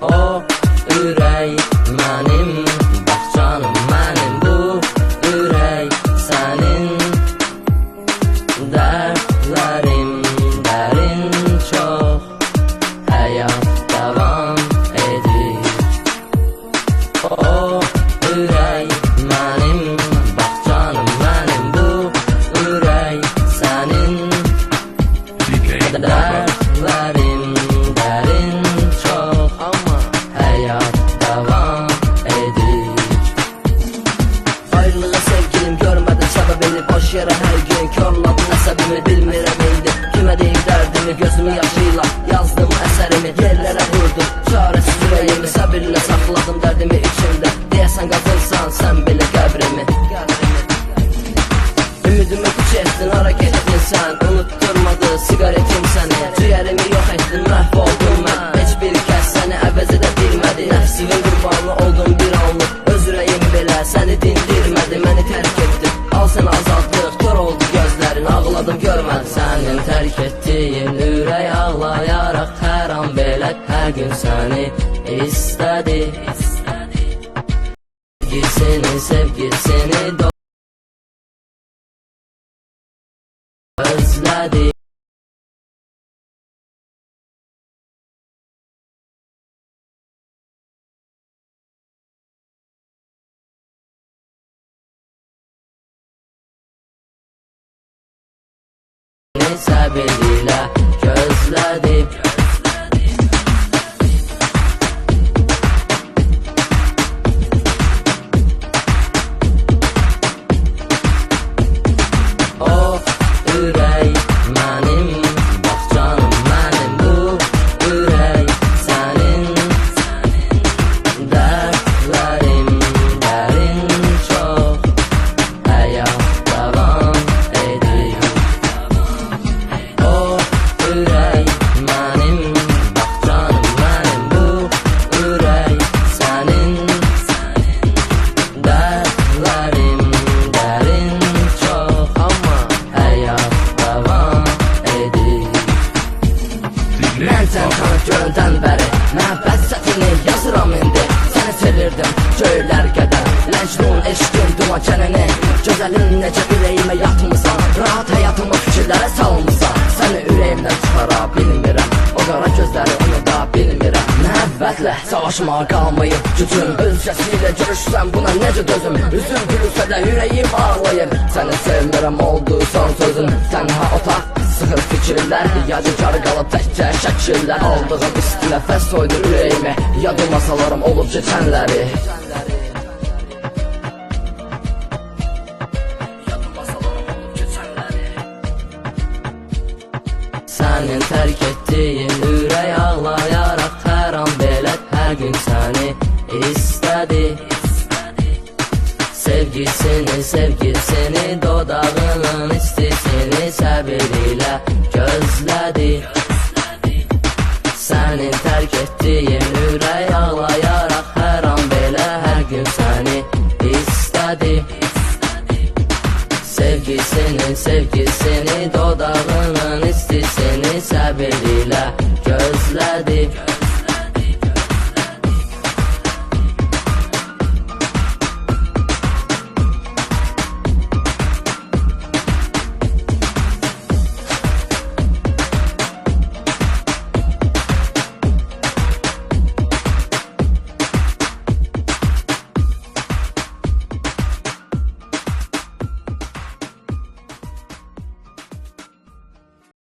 O ürək mənim, bax canım mənim, bu ürək sənin. Dərdlərim dərin çox, həyat davam edir. O ürək mənim, bax canım mənim, bu ürək sənin. Dərdlərim dərin çox, həyat davam edir. Ayrılığa sevgilim görmədim səbəbini, boş yerə hər gün körladı nəsəbimi. Bilmirəm indi kimə deyim dərdimi, gözümü yaşıyla yazdım əsərimi. Yerlərə vurdum çarəsiz ürəyimi, səbirlə saxladım dərdimi içimdə. Deyəsən qazınsan sən belə qəbrimi. Ümidimi puç etdin, ara getdin sən, unutturmadı sigaretim səni. Ciyərimi yox etdin, məhv oldum mən, heç bir kəs səni əvəz edə bilmədi. Nəfsimin qurbanı oldum bir anlıq, öz ürəyim belə səni dindirmədi. Məni tərk etdin, al sənə azadlıq, kör oldu gözlərin, ağladım görmədim. Sənin tərk etdiyin ürək ağlayaraq hər an belə, hər gün səni istədi. Sevgisini özlədi. Səbirlə gözlədi. O ürək mənim, bax canım mənim, bu ürək sənin. Dərdlərim dərin çox, həyat davam edir. O ürək mənim, bax canım mənim, bu ürək sənin. Dərdlərim dərin çox, həyat davam edir. Mən sən tanıb göründən bəri məhəbbət sətini yazıram indi. Səni sevirdim göylər qədər, Ləcnun eşqin duman kənəni. Gözəlin necə ürəyimə yatmısan, rahat həyatımı fikirlərə salmısan. Səni ürəyimdən çıxara bilmirəm, o qara gözləri unuda bilmirəm. Məhəbbətlə savaşmağa qalmayıb gücüm, özgəsiylə görüşsən buna necə dözüm. Üzüm gülürsə də ürəyim ağlayır, səni sevmirəm oldu son sözüm. Tənha otaq sıxır fikirlər, yadigarı qalıb təkcə şəkillər. Aldığım isti nəfəs soydu ürəyimi, yadıma salarım olub keçənləri. Sənin tərk etdiyin ürək ağlayaraq hər an belə, hər gün səni istədi. Sevgisini dodağının istisini səbirlə gözlədi. Sənin tərk etdiyin ürək ağlayaraq hər an belə, hər gün səni istədi. Sevgisini dodağının istisini səbirlə gözlədi.